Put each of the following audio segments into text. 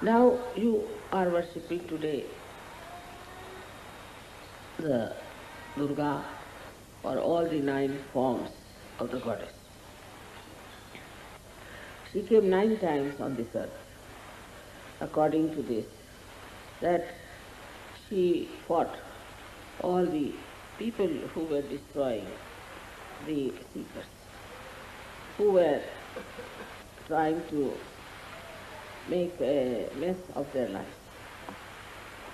Now you are worshipping today the Durga or all the 9 forms of the goddess. She came 9 times on this earth, according to this, that she fought all the people who were destroying the seekers, who were trying to make a mess of their lives.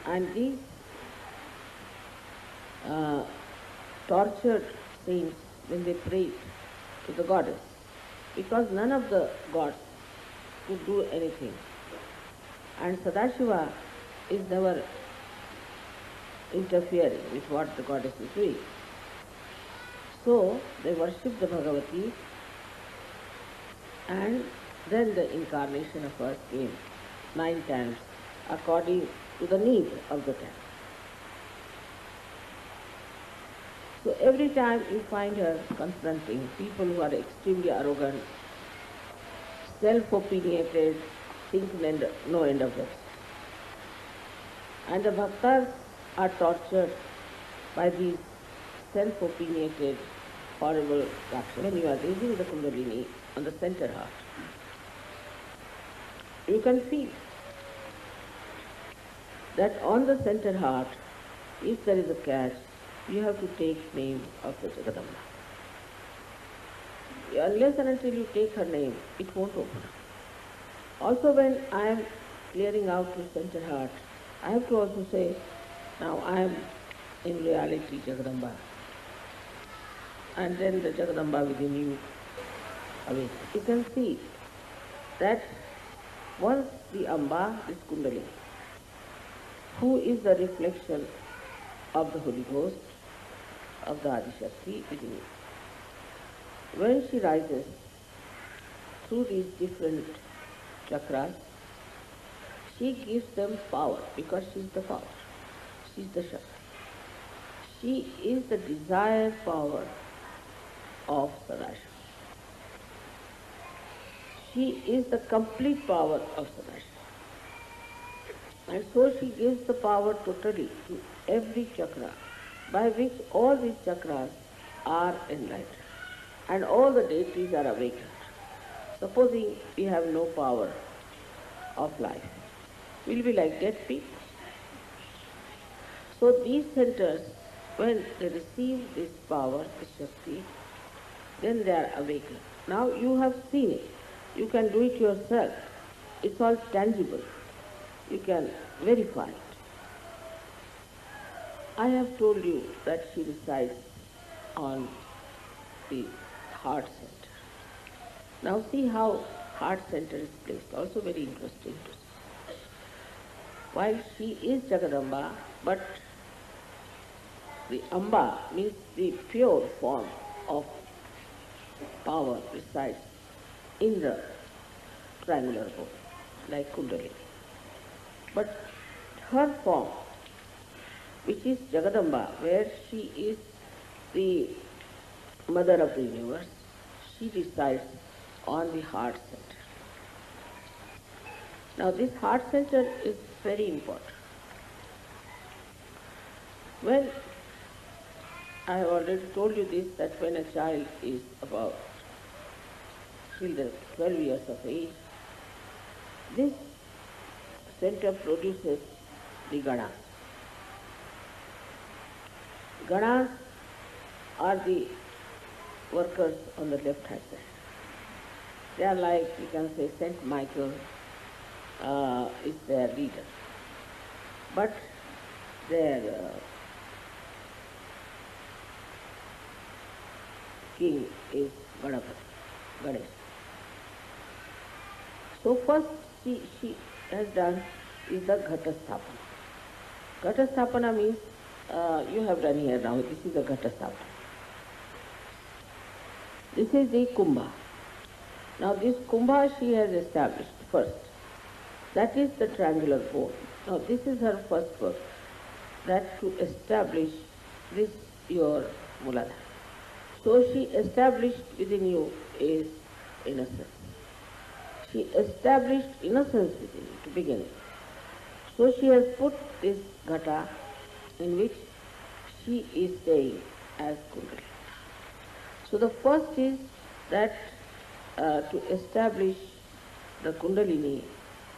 And these tortured saints, when they prayed to the goddess, because none of the gods could do anything, and Sadashiva is never interfering with what the goddess is doing. So they worshipped the Bhagavati, and then the incarnation of earth came 9 times according to the need of the time. So every time you find her confronting people who are extremely arrogant, self-opinionated, think no end of themselves. And the bhaktas are tortured by these self-opinionated, horrible actions. When you are raising the Kundalini on the center heart, you can feel that on the center heart, if there is a catch, you have to take name of the Jagadamba. Unless and until you take her name, it won't open. Also, when I am clearing out the center heart, I have to also say, now I am in reality Jagadamba. And then the Jagadamba within you awakens. You can see that once the Amba is Kundalini, who is the reflection of the Holy Ghost, of the Adi-Shakti within you. When she rises through these different chakras, she gives them power because she is the power. She is the Shakti. She is the desired power of Sadashiva. She is the complete power of Sadashiva. And so she gives the power totally to every chakra, by which all these chakras are enlightened and all the deities are awakened. Supposing we have no power of life, we'll be like dead people. So these centers, when they receive this power, this Shakti, then they are awakened. Now you have seen it. You can do it yourself. It's all tangible. You can verify it. I have told you that she resides on the heart center. Now see how heart center is placed. Also very interesting to see. While she is Jagadamba, but the Amba means the pure form of power resides in the triangular bone, like Kundalini. But her form, which is Jagadamba, where she is the mother of the universe, she resides on the heart center. Now this heart center is very important. When I have already told you this, that when a child is about till 12 years of age, this center produces the ganas. Ganas are the workers on the left hand side. They are like, you can say, Saint Michael is their leader. But their king is Ganesh. So first she has done is the Ghatasthapana. Ghatasthapana means you have done here now. This is the Ghatasthapana. This is the Kumbha. Now this Kumbha she has established first. That is the triangular bone. Now this is her first work. That to establish this your Muladhara. So she established within you is innocence. she established innocence within you to begin with. So she has put this ghata in which she is staying as Kundalini. So the first is that to establish the Kundalini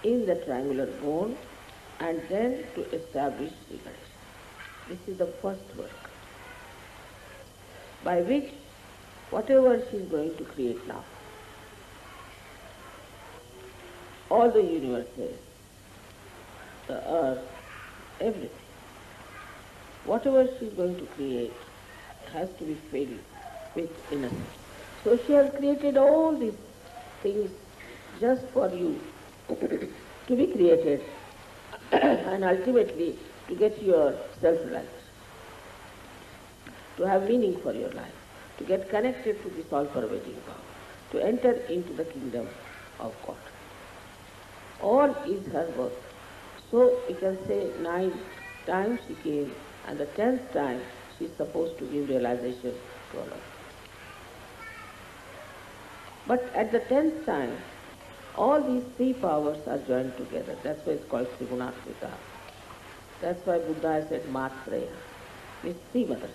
in the triangular bone and then to establish Sri Ganesha. This is the first work by which whatever she is going to create now, all the universes, the earth, everything, whatever she is going to create has to be filled with innocence. So she has created all these things just for you to be created and ultimately to get your self-realization, to have meaning for your life, to get connected to this all-pervading power, to enter into the kingdom of God. All is her work. So we can say 9 times she came, and the 10th time she is supposed to give realization to all of us. But at the 10th time, all these 3 powers are joined together. That's why it's called Trigunatmika. That's why Buddha said Matreya, means 3 mothers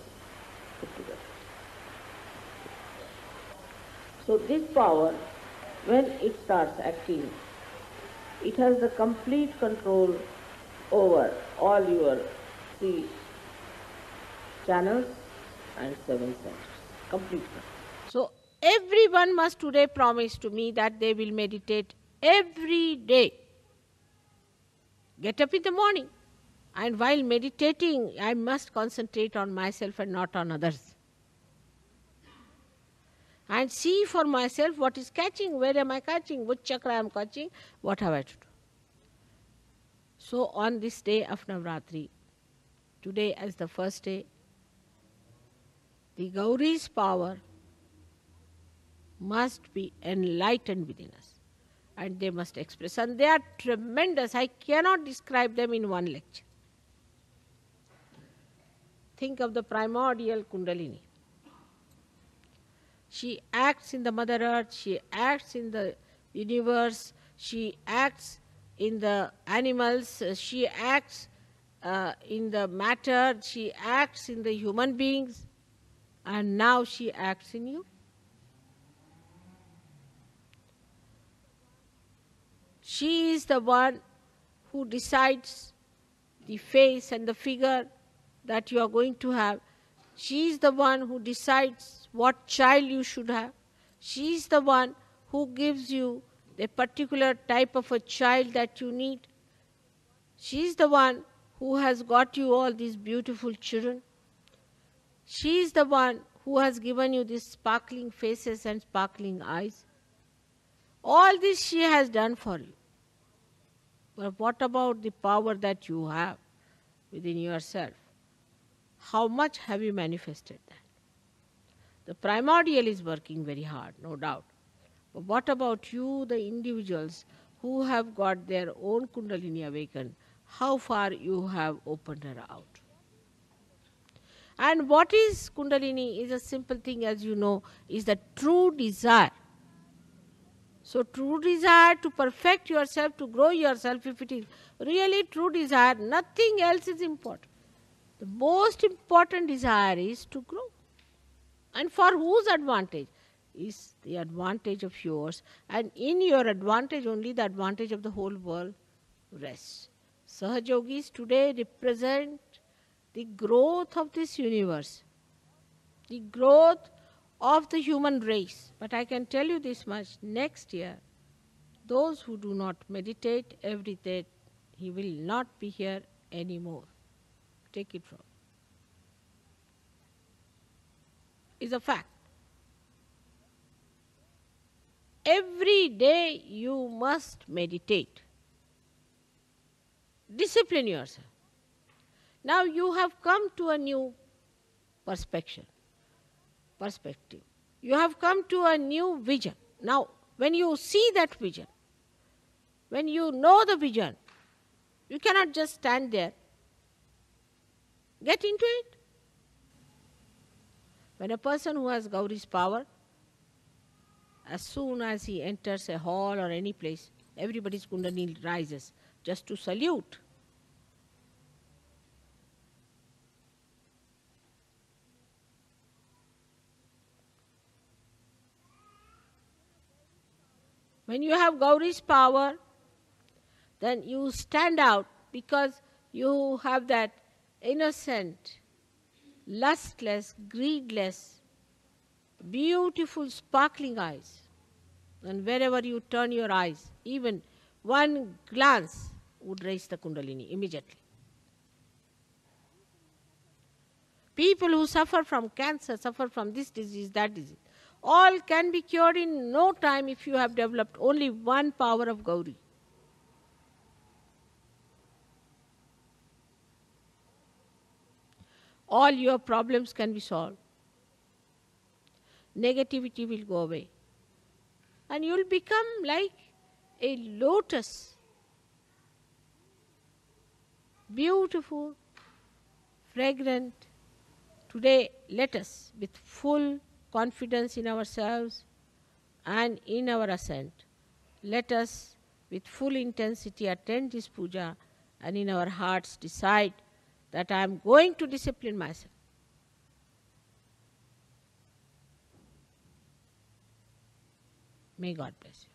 put together. So this power, when it starts acting, it has the complete control over all your 3 channels and 7 centers. Complete control. So everyone must today promise to me that they will meditate every day. Get up in the morning, and while meditating, I must concentrate on myself and not on others. And see for myself what is catching, where am I catching, which chakra I am catching, what have I to do. So on this day of Navratri, today as the first day, the Gauri's power must be enlightened within us, and they must express. And they are tremendous. I cannot describe them in one lecture. Think of the primordial Kundalini. She acts in the Mother Earth, she acts in the universe, she acts in the animals, she acts in the matter, she acts in the human beings, and now she acts in you. She is the one who decides the face and the figure that you are going to have. She is the one who decides what child you should have. She is the one who gives you the particular type of a child that you need. She is the one who has got you all these beautiful children. She is the one who has given you these sparkling faces and sparkling eyes. All this she has done for you. But what about the power that you have within yourself? How much have you manifested that? The primordial is working very hard, no doubt. But what about you, the individuals who have got their own Kundalini awakened? How far you have opened her out? And what is Kundalini is a simple thing, as you know, is the true desire. So true desire to perfect yourself, to grow yourself, if it is really true desire, nothing else is important. The most important desire is to grow. And for whose advantage? Is the advantage of yours, and in your advantage only the advantage of the whole world rests. Sahajogis today represent the growth of this universe, the growth of the human race. But I can tell you this much, next year, those who do not meditate every day, he will not be here anymore. Take it from me. It's a fact. Every day you must meditate. Discipline yourself. Now you have come to a new perspective. You have come to a new vision. Now, when you see that vision, when you know the vision, you cannot just stand there. Get into it. When a person who has Gauri's power As soon as he enters a hall or any place, everybody's Kundalini rises just to salute. When you have Gauri's power, then you stand out because you have that innocent, lustless, greedless, beautiful, sparkling eyes. And wherever you turn your eyes, even one glance would raise the Kundalini immediately. People who suffer from cancer, suffer from this disease, that disease, all can be cured in no time if you have developed only one power of Gauri. All your problems can be solved. Negativity will go away. And you will become like a lotus. Beautiful, fragrant. Today, let us, with full confidence in ourselves and in our ascent, let us, with full intensity, attend this puja and in our hearts decide that I am going to discipline myself. May God bless you.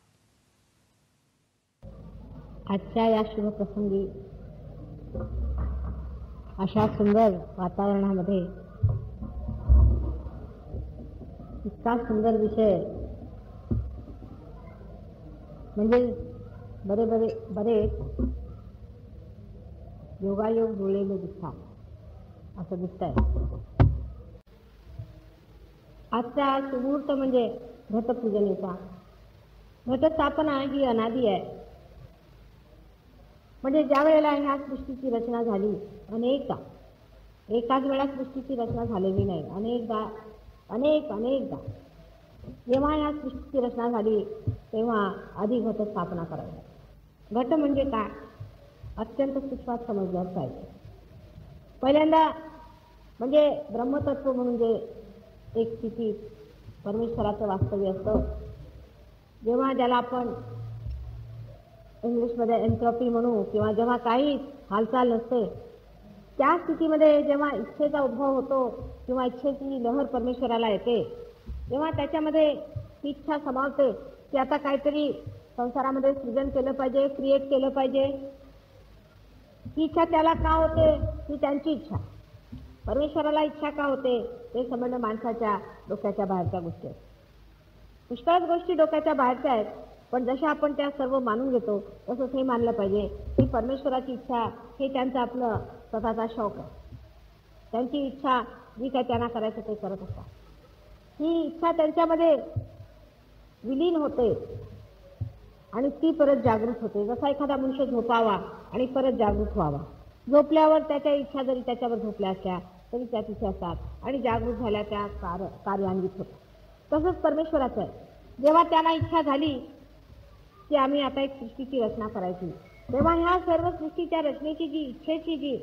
आजच्या या शुभप्रसंगी अशा सुंदर वातावरणामध्ये इतका सुंदर विषय म्हणजे बरेच योगायोग जुळलेले दिसतात असं दिसतंय. आजचा सुमुहूर्त म्हणजे घटपूजनेचा. घटस्थापना ही अनादी आहे. म्हणजे ज्या वेळेला ह्या सृष्टीची रचना झाली, अनेकदा एकाच वेळा सृष्टीची रचना झालेली नाही, अनेकदा जेव्हा या सृष्टीची रचना झाली तेव्हा आधी घटस्थापना करायची. घट म्हणजे काय अत्यंत सूक्ष्मात समजलं पाहिजे. पहिल्यांदा म्हणजे ब्रह्मतत्व म्हणून जे एक स्थिती परमेश्वराचं वास्तव्य असतं, जेव्हा ज्याला आपण इंग्लिशमध्ये एन्ट्रॉपी म्हणू, किंवा जेव्हा काही हालचाल नसते त्या स्थितीमध्ये जेव्हा इच्छेचा उद्भव होतो किंवा इच्छेची लहर परमेश्वराला येते, तेव्हा त्याच्यामध्ये ही इच्छा समावते की आता काहीतरी संसारामध्ये सृजन केलं पाहिजे, क्रिएट केलं पाहिजे. ही इच्छा त्याला का होते? ही त्यांची इच्छा. परमेश्वराला इच्छा का होते ते समजणं माणसाच्या डोक्याच्या बाहेरच्या गोष्टी आहेत. पुष्कळच गोष्टी डोक्याच्या बाहेरच्या आहेत, पण जशा आपण त्या सर्व मानून घेतो तसंच हे मानलं पाहिजे की परमेश्वराची इच्छा हे त्यांचं आपलं स्वतःचा शौक आहे. त्यांची इच्छा जी काय त्यांना करायचं ते करत असतात. ही इच्छा त्यांच्यामध्ये विलीन होते आणि ती परत जागृत होते. जसा एखादा मनुष्य झोपावा आणि परत जागृत व्हावा. झोपल्यावर त्याच्या इच्छा जरी त्याच्यावर झोपल्या असल्या तरी त्या तिथे असतात आणि जागृत झाल्या त्या कार्यान्वित होतात. तसंच परमेश्वराचं आहे. जेव्हा त्यांना इच्छा झाली की आम्ही आता एक सृष्टीची रचना करायची, तेव्हा ह्या सर्व सृष्टीच्या रचनेची जी इच्छेची जी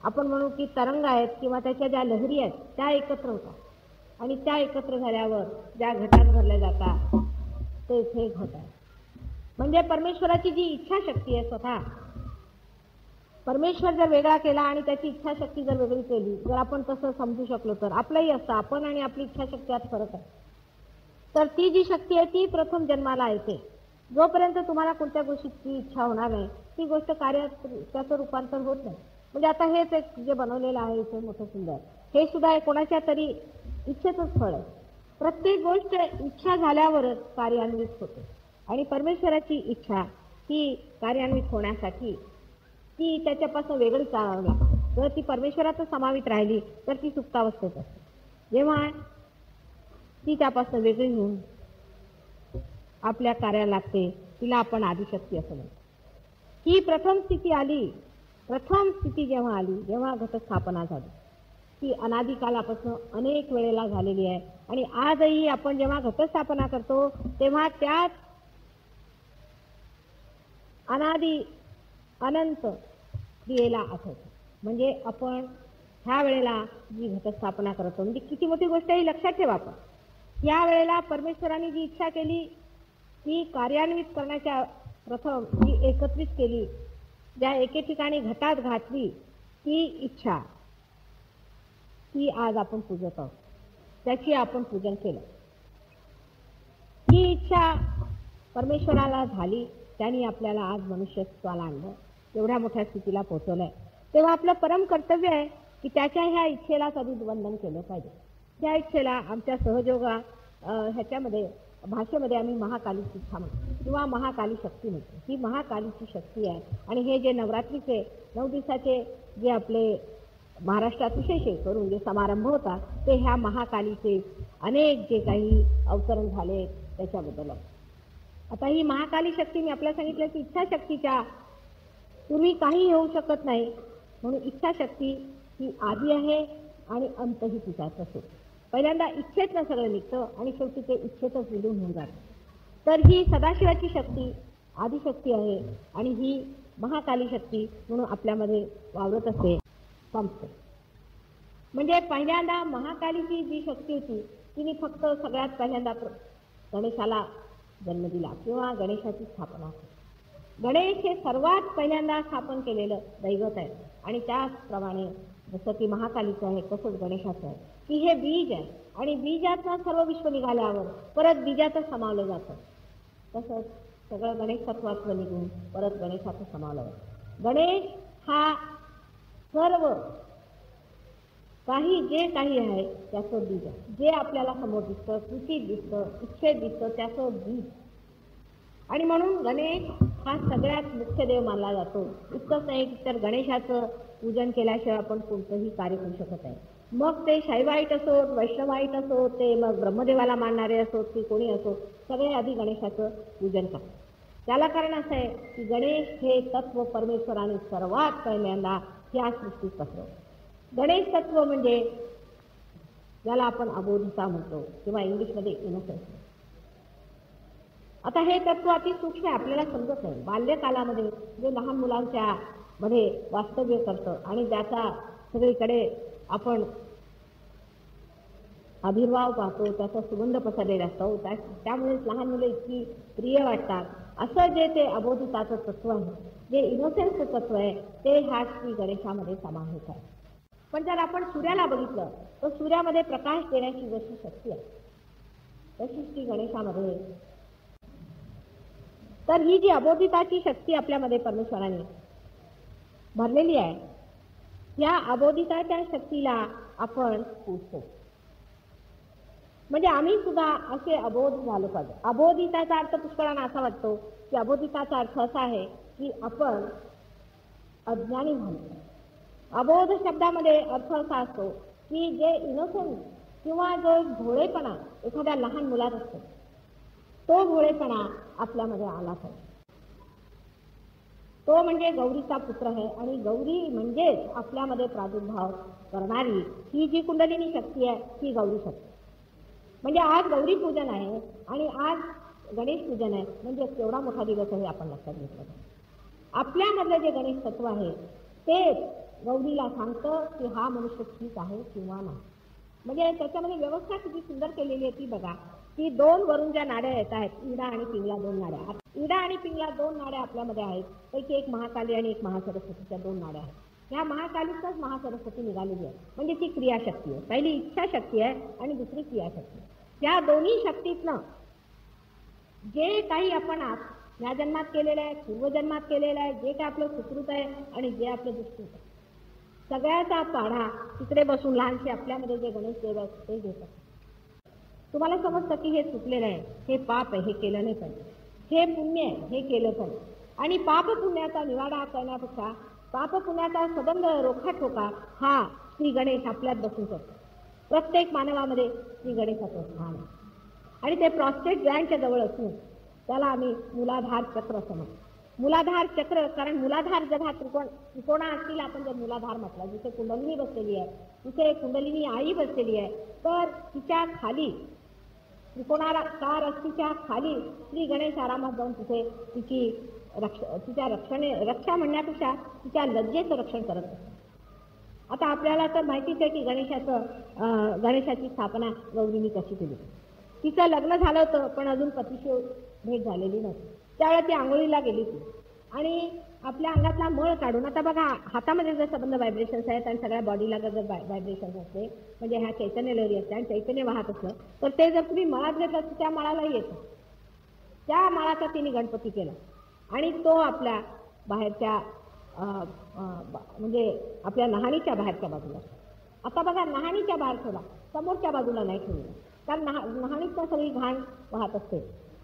आपण म्हणू की तरंग आहेत किंवा त्याच्या ज्या लहरी आहेत त्या एकत्र होतात आणि त्या एकत्र झाल्यावर ज्या घटात भरल्या जातात तेच हे घट आहे. म्हणजे परमेश्वराची जी इच्छाशक्ती आहे स्वतः, परमेश्वर जर वेगळा केला आणि त्याची इच्छाशक्ती जर वेगळी केली, जर आपण तसं समजू शकलो तर आपलंही असतं. आपण आणि आपली इच्छाशक्ती यात फरक आहे. तर ती जी शक्ती आहे ती प्रथम जन्माला येते. जोपर्यंत तुम्हाला कोणत्या गोष्टीची इच्छा होणार नाही ती गोष्ट कार्यात त्याचं रूपांतर होत नाही. म्हणजे आता हेच एक जे बनवलेलं आहे इथे मोठं सुंदर, हे सुद्धा कोणाच्या तरी इच्छेचंच फळ आहे. प्रत्येक गोष्ट इच्छा झाल्यावरच कार्यान्वित होते आणि परमेश्वराची इच्छा ती कार्यान्वित होण्यासाठी ती त्याच्यापासून वेगळी करावी लागते. जर ती परमेश्वरात समावित राहिली तर ती सुप्तावस्थेत असते. जेव्हा ती त्यापासून वेगळी होऊन आपल्या कार्याला लागते तिला आपण आदिशक्ती असं म्हणतो. ही प्रथम स्थिती आली. प्रथम स्थिती जेव्हा आली, जेव्हा घटस्थापना झाली, ती अनादिकालापासून अनेक वेळेला झालेली आहे आणि आजही आपण जेव्हा घटस्थापना करतो तेव्हा त्यात अनादी अनंत क्रियेला आठवतो. म्हणजे आपण ह्या वेळेला जी घटस्थापना करतो म्हणजे किती मोठी गोष्ट आहे ही लक्षात ठेवा. आपण या वेळेला परमेश्वराने जी इच्छा केली ती कार्यान्वित करण्याच्या प्रथम ती एकत्रित केली, ज्या एके ठिकाणी घटात घातली ती इच्छा, ती आज आपण पूजत आहोत, त्याची आपण पूजन केलं. ही इच्छा परमेश्वराला झाली, त्यांनी आपल्याला आज मनुष्यत्वाला आणलं, एवढ्या मोठ्या स्थितीला पोहोचवलंय. तेव्हा आपलं परम कर्तव्य आहे की त्याच्या ह्या इच्छेला कधीच वंदन केलं पाहिजे. त्या इच्छेला आमच्या सहयोगा ह्याच्यामध्ये भाषेमध्ये आम्ही महाकालीची इच्छा म्हणतो किंवा महाकाली शक्ती म्हणतो. ही महाकालीची शक्ती आहे. आणि हे जे नवरात्रीचे 9 दिवसाचे जे आपले महाराष्ट्रात विशेष करून जे समारंभ होतात ते ह्या महाकालीचे अनेक जे काही अवतरण झाले त्याच्याबद्दल. आता ही महाकाली शक्ती मी आपल्याला सांगितलं की इच्छाशक्तीच्या पूर्वी काही होऊ शकत नाही, म्हणून इच्छाशक्ती ही आधी आहे आणि अंतही तिचाच असतो. पहिल्यांदा इच्छेतनं सगळं निघतं आणि शेवटी ते इच्छेतच विलीन होऊन जातं. तर ही सदाशिवाची शक्ती आदिशक्ती आहे आणि ही महाकाली शक्ती म्हणून आपल्यामध्ये वावरत असते, संपते. म्हणजे पहिल्यांदा महाकालीची जी शक्ती होती तिने फक्त सगळ्यात पहिल्यांदा गणेशाला जन्म दिला किंवा गणेशाची स्थापना केली. गणेश हे सर्वात पहिल्यांदा स्थापन केलेलं दैवत आहे आणि त्याचप्रमाणे जसं की महाकालीचं आहे तसंच गणेशाचं आहे की हे बीज आहे आणि बीजाचं सर्व विश्व निघाल्यावर परत बीजातच समावलं जातं. तसंच सगळं गणेश तत्वाचं निघून परत गणेशाचं समावलं जातं. गणेश हा सर्व काही जे काही आहे त्याचं बीज आहे. जे आपल्याला समोर दिसतं, कृतीत दिसतं, इच्छेत दिसतं त्याचं बीज. आणि म्हणून गणेश हा सगळ्यात मुख्य देव मानला जातो. इतकंच नाही तर गणेशाचं पूजन केल्याशिवाय आपण कोणतंही कार्य करू शकत आहे. मग ते शैवाईट असोत, वैष्णवाईट असोत, ते मग ब्रह्मदेवाला मानणारे असोत की कोणी असो, सगळे आधी गणेशाचं पूजन करतात. त्याला कारण असं आहे की गणेश हे तत्व परमेश्वराने सर्वात पहिल्यांदा या सृष्टीत पसरवलं. गणेश तत्व म्हणजे ज्याला आपण अबोधता म्हणतो किंवा इंग्लिशमध्ये इनोसेन्स. आता हे तत्व अति सूक्ष्म आहे, आपल्याला समजत नाही. बाल्यकालामध्ये जे लहान मुलांच्या मध्ये वास्तव्य करतं आणि ज्याचा सगळीकडे आपण आविर्भाव पाहतो, त्याचा सुगंध पसरलेला असतो, त्यामुळेच लहान मुलं इतकी प्रिय वाटतात. असं जे ते अबोधिताचं तत्व आहे, जे इनोसेन्सचं तत्व आहे, ते ह्या श्री गणेशामध्ये समाहित आहे. पण जर आपण सूर्याला बघितलं तर सूर्यामध्ये प्रकाश देण्याची जशी शक्ती आहे तशी श्री गणेशामध्ये. तर ही जी अबोधिताची शक्ती आपल्यामध्ये परमेश्वराने भरलेली आहे, या अबोधिताच्या शक्तीला आपण पूजतो. म्हणजे आम्ही सुद्धा असे अबोध झालो पाहिजे. अबोधिताचा अर्थ पुष्कळांना असा वाटतो की अबोधिताचा अर्थ असा आहे की आपण अज्ञानी झालो. अबोध शब्दामध्ये अर्थ असा असतो की जे इनोसेन्स किंवा जो भोळेपणा एखाद्या लहान मुलात असतो, तो भोळेपणा आपल्यामध्ये आला पाहिजे. तो म्हणजे गौरीचा पुत्र आहे आणि गौरी म्हणजेच आपल्यामध्ये प्रादुर्भाव करणारी ही जी कुंडलिनी शक्ती आहे ही गौरी शक्ती. म्हणजे आज गौरी पूजन आहे आणि आज गणेश पूजन आहे, म्हणजे केवढा मोठा दिवस आहे आपण लक्षात घेतलं पाहिजे. आपल्यामधलं जे गणेश तत्व आहे ते गौरीला सांगतं की हा मनुष्य ठीक आहे किंवा नाही. म्हणजे त्याच्यामध्ये व्यवस्था किती सुंदर केलेली आहे ती बघा. की 2 वरून ज्या नाड्या येत आहेत, इडा आणि पिंगला 2 नाड्या. इडा आणि पिंगला 2 नाड्या आपल्यामध्ये आहेत, पैकी एक महाकाली आणि एक महासरस्वतीच्या 2 नाड्या आहेत. ह्या महाकालीतच महासरस्वती निघालेली आहे, म्हणजे ती क्रियाशक्ती आहे. पहिली इच्छाशक्ती आहे आणि दुसरी क्रियाशक्ती. या दोन्ही शक्तीतनं जे काही आपण आज या जन्मात केलेलं आहे, पूर्वजन्मात केलेलं आहे, जे काय आपलं सुकृत आहे आणि जे आपलं दुष्कृत आहे, सगळ्याचा पाढा तिकडे बसून लहानशी आपल्यामध्ये जे गणेश देव आहेत ते घेतात. तुम्हाला समजतं की हे चुकलेलं आहे, हे पाप आहे, हे केलं नाही पाहिजे, हे पुण्य आहे, हे केलं पाहिजे. आणि पाप पुण्याचा निवाडा करण्यापेक्षा पाप पुण्याचा सबंध रोखाठोका हा श्री गणेश आपल्यात बसून करतो. प्रत्येक मानवामध्ये श्री गणेशाचं स्थान आहे आणि ते प्रॉस्टेट ग्लँडच्या जवळ असून त्याला आम्ही मूलाधार चक्र असं म्हणतो. मूलाधार चक्र, कारण मूलाधार जर हा त्रिकोणा असतील, आपण जर मूलाधार म्हटला, जिथे कुंडलिनी बसलेली आहे, तिथे कुंडलिनी आई बसलेली आहे, तर तिच्या खाली त्रिकोणाकार अस्थिच्या खाली श्री गणेश आरामात जाऊन तिथे तिच्या रक्षा म्हणण्यापेक्षा तिच्या लज्जेचं रक्षण करत असतात. आता आपल्याला तर माहितीच आहे की गणेशाची स्थापना गौरींनी कशी केली. तिचं लग्न झालं होतं पण अजून पतीशी भेट झालेली नव्हती. त्यावेळेला ती आंघोळीला गेली होती आणि आपल्या अंगातला मळ काढून, आता बघा हातामध्ये जर संबंध व्हायब्रेशन्स आहेत आणि सगळ्या बॉडीला जर व्हायब्रेशन्स असते म्हणजे ह्या चैतन्य लहरी असते आणि चैतन्य वाहत असलं तर ते जर तुम्ही मळात घेतलं तर त्या मळालाही येतं. त्या मळाचा तिने गणपती केला आणि तो आपल्या बाहेरच्या म्हणजे आपल्या नहाणीच्या बाहेरच्या बाजूला. आता बघा नहाणीच्या बाहेर ठेवला, समोरच्या बाजूला नाही ठेवला, कारण नहाणीत सगळी घाण वाहत असते.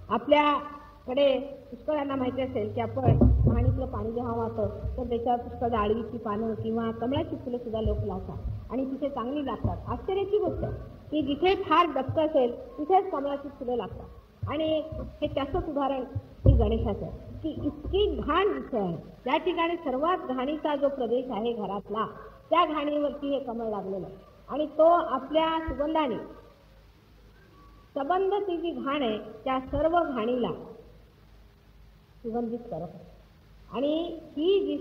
आपल्याकडे पुष्कळांना माहिती असेल की आपण नहाणीतलं पाणी जेव्हा वाहतं तर त्याच्यावर पुष्कळ आळवीची पानं किंवा कमळाची फुलं सुद्धा लोक लावतात आणि तिथे चांगली लागतात. आश्चर्याची गोष्ट आहे की जिथे फार डबकं असेल तिथेच कमळाची फुलं लागतात. आणि हे त्याचंच उदाहरण हे गणेशाचं की इतकी घाण जिथे आहे त्या ठिकाणी सर्वात घाणीचा जो प्रदेश आहे घरातला, त्या घाणीवरती हे कमळ लागलेलं आहे आणि तो आपल्या सुगंधाने सबंध ती जी घाण आहे त्या सर्व घाणीला सुगंधित करत आहे. आणि ही जी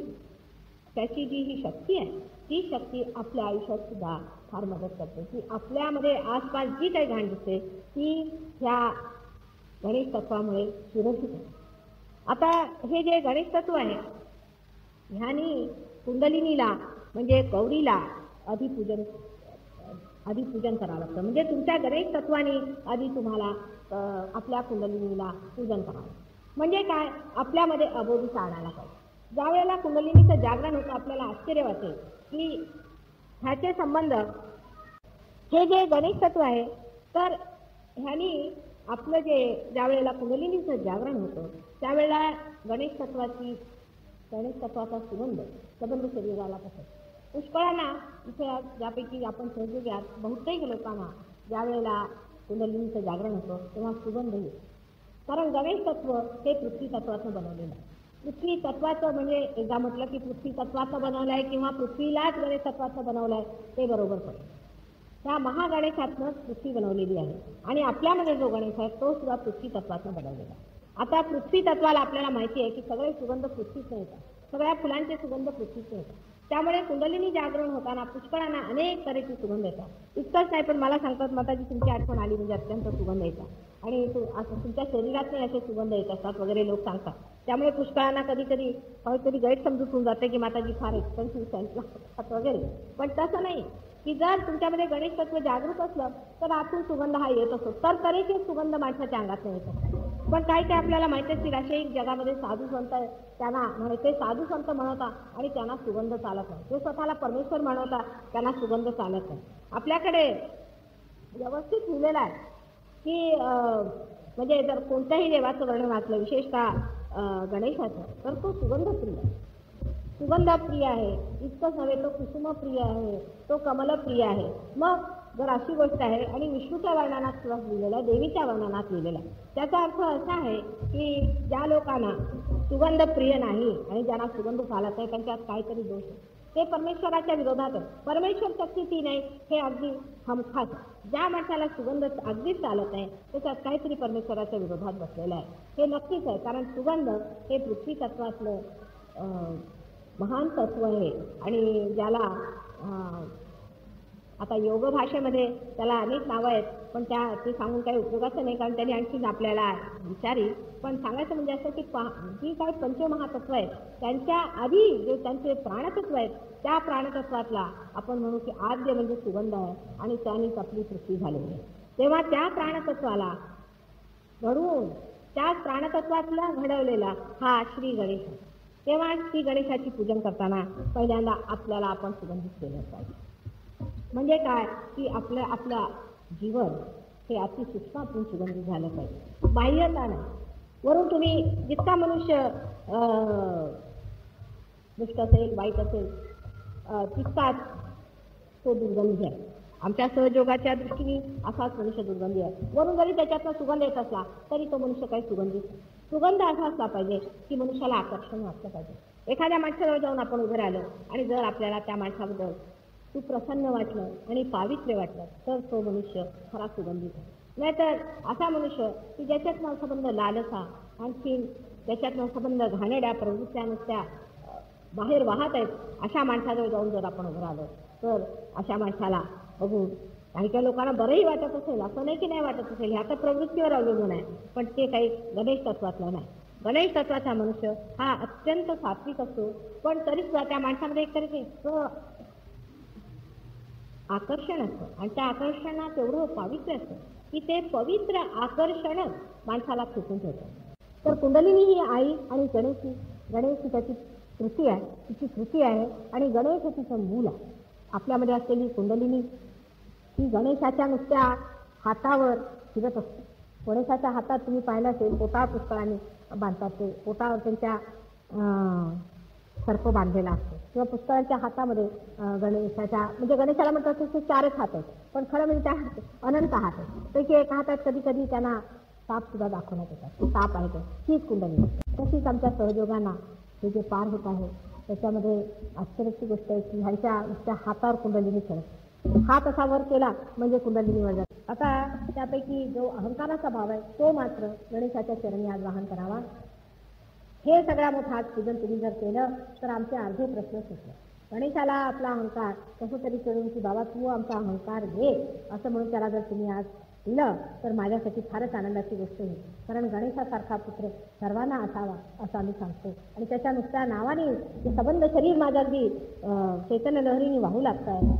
त्याची जी ही शक्ती आहे ती शक्ती आपल्या आयुष्यात सुद्धा फार मदत करते की आपल्यामध्ये आसपास जी काही घाण दिसते ती ह्या गणेश तत्वामुळे सुरक्षित आहे. आता हे जे गणेश तत्व आहे ह्यानी कुंडलिनीला म्हणजे गौरीला आधी पूजन करावं लागतं. म्हणजे तुमच्या गणेश तत्वाने आधी तुम्हाला आपल्या कुंडलिनीला पूजन करावं. म्हणजे काय, आपल्यामध्ये अबोधीचा आणायला पाहिजे. ज्या वेळेला कुंडलिनीचं जागरण होतं आपल्याला आश्चर्य वाटेल की ह्याचे संबंध हे जे गणेश तत्व आहे तर ह्यानी आपलं जे ज्या वेळेला कुंडलिनीचं जागरण होतं त्यावेळेला गणेश तत्वाचा संबंध शरीराला कसं पुष्कळांना इथे ज्यापैकी आपण सहयोग्यात बहुतेक लोकांना ज्या वेळेला कुंडलिनीचं जागरण होतं तेव्हा सुगंध येतो. कारण गणेश तत्व हे पृथ्वी तत्वाचं बनवलेलं आहे. पृथ्वी तत्वाचं म्हणजे एकदा म्हटलं की पृथ्वी तत्वाचं बनवलं आहे किंवा पृथ्वीलाच गणेश तत्वाचं बनवलं आहे ते बरोबर पडतं. त्या महागणेशातनंच पृथ्वी बनवलेली आहे आणि आपल्यामध्ये जो गणेश आहे तो सुद्धा पृथ्वी तत्वातनं बनवलेला आहे. आता पृथ्वी तत्वाला आपल्याला माहिती आहे की सगळे सुगंध पृथ्वीच येतात, सगळ्या फुलांचे सुगंध पृथ्वीच येतात. त्यामुळे कुंडलिनी जागरण होताना पुष्कळांना अनेक तऱ्हेची सुगंध येतात. इतकंच नाही पण मला सांगतात माताजी तुमची आठवण आली म्हणजे अत्यंत सुगंध येतात आणि असं तुमच्या शरीरात नाही असे सुगंध येत असतात वगैरे लोक सांगतात. त्यामुळे पुष्कळांना कधी काहीतरी गैरसमजूत होऊन जाते की माताजी फार एक्सपेन्सिव्ह सेंट लागतात वगैरे. पण तसं नाही की जर तुमच्यामध्ये गणेश तत्व जागृत असलं तर आतून सुगंध हा येत असतो. तर तऱ्हेचे सुगंध माणसाच्या अंगात नाही येत असतात. पण काही आपल्याला माहिती असतील असे जगामध्ये साधू संत त्यांना ते साधू संत म्हणतात आणि त्यांना सुगंध चालत नाही. ते स्वतःला परमेश्वर म्हणतात त्यांना सुगंध चालत नाही. आपल्याकडे व्यवस्थित लिहिलेलं आहे की म्हणजे जर कोणत्याही देवाचं वर्णन वाचलं विशेषतः गणेशाचं तर तो सुगंधप्रिय आहे. इतकंच नव्हे तो कुसुमप्रिय आहे, तो कमलप्रिय आहे. मग जर अशी गोष्ट आहे आणि विष्णूच्या वर्णनात सुद्धा लिहिलेलं आहे, देवीच्या वर्णनात लिहिलेलं आहे. त्याचा अर्थ असा आहे की ज्या लोकांना सुगंध प्रिय नाही आणि ज्यांना सुगंध चालत नाही त्यांच्यात काहीतरी दोष आहे. ते परमेश्वराच्या विरोधात आहे. परमेश्वर शक्ती ती नाही हे अगदी हमखास. ज्या माणसाला सुगंध अगदीच चालत नाही त्याच्यात काहीतरी परमेश्वराच्या विरोधात बसलेलं आहे हे नक्कीच आहे. कारण सुगंध हे पृथ्वी तत्वातलं महान तत्व आहे आणि ज्याला आता योग भाषेमध्ये त्याला अनेक नावं आहेत पण ते सांगून काही उपयोगाचं नाही कारण त्यांनी आणखी आपल्याला विचारी. पण सांगायचं म्हणजे असं की जी काही पंचमहातत्व आहेत त्यांच्या आधी जे त्यांचे प्राणतत्व आहेत त्या प्राणतत्वातला आपण म्हणू की आद्य म्हणजे सुगंध आहे आणि त्यानेच आपली सृष्टी झालेली आहे. तेव्हा त्या प्राणतत्वाला घडवून त्या प्राणतत्वातला घडवलेला हा श्री गणेश आहे. तेव्हा श्री गणेशाची पूजन करताना पहिल्यांदा आपल्याला आपण सुगंधित केलं पाहिजे. म्हणजे काय की आपलं जीवन हे अतिसूक्ष्मातून सुगंधित झालं पाहिजे, बाह्यता नाही. वरून तुम्ही जितका मनुष्य दुष्ट असेल वाईट असेल तितकाच तो दुर्गंधी आहे. आमच्या सहयोगाच्या दृष्टीने असाच मनुष्य दुर्गंधी आहे. वरून जरी त्याच्यातला सुगंध येत असला तरी तो मनुष्य काही सुगंध असा असला पाहिजे की मनुष्याला आकर्षण वाटलं पाहिजे. एखाद्या माणसाजवळ जाऊन आपण उभं राहिलो आणि जर आपल्याला त्या माणसाबद्दल तू प्रसन्न वाटलं आणि पावित्र्य वाटलं तर तो मनुष्य खरा सुगंधित आहे. नाहीतर असा मनुष्य की ज्याच्यातनं संबंध लालसा आणखी त्याच्यातनं संबंध घाणेड्या प्रवृत्त्या नुसत्या बाहेर वाहत आहेत अशा माणसाजवळ जाऊन जर आपण उभं राहिलो तर अशा माणसाला बघून काही काही लोकांना बरंही वाटत असेल, असं नाही की नाही वाटत असेल, ह्या तर प्रवृत्तीवर अवलंबून आहे, पण ते काही गणेश तत्वातलं नाही. गणेश तत्वाचा मनुष्य हा अत्यंत सात्विक असतो, पण तरीसुद्धा त्या माणसामध्ये एक तरी आकर्षण असतं आणि त्या आकर्षणात एवढं पावित्र्य असतं की ते पवित्र आकर्षणच माणसाला खेचून ठेवतं. तर कुंडलिनी ही आई आणि गणेश ही त्याची कृती आहे, तिची कृती आहे आणि गणेश हे तिचं मूल आहे. आपल्यामध्ये असलेली कुंडलिनी ही गणेशाच्या नुसत्या हातावर फिरत असते. गणेशाच्या हातात तुम्ही पाहिलं असेल पोटाळ पुष्कळाने बांधतात, ते पोटावर त्यांच्या सर्प बांधलेला असतो किंवा पुष्कळांच्या हातामध्ये गणेशाच्या म्हणजे गणेशाला म्हणतात ते 4च हात आहेत, पण खरं म्हणजे त्या अनंत हात आहेत. पैकी एका हातात कधी कधी त्यांना साप सुद्धा दाखवण्यात येतात, तो साप आहे तो, हीच कुंडलिनी. तशीच आमच्या सहयोगांना हे जे पार होत आहे त्याच्यामध्ये आश्चर्याची गोष्ट आहे की ह्यांच्या हातावर कुंडलिनी खेळत, हात असा वर केला म्हणजे कुंडलिनी वर जाते. आता त्यापैकी जो अहंकाराचा भाव आहे तो मात्र गणेशाच्या चरणी आज वाहन करावा. हे सगळ्या मोठं आज पूजन तुम्ही जर केलं तर आमचे अर्धे प्रश्न सुटले. गणेशाला आपला अहंकार कसं तरी करून की बाबा तू आमचा अहंकार घे असं म्हणून त्याला जर तुम्ही आज दिलं तर माझ्यासाठी फारच आनंदाची गोष्ट होईल. कारण गणेशासारखा पुत्र सर्वांना असावा असं आम्ही सांगतो आणि त्याच्या नुसत्या नावाने ते सबंध शरीर माझ्या अगदी चैतन्य लहरीने वाहू लागत आहे.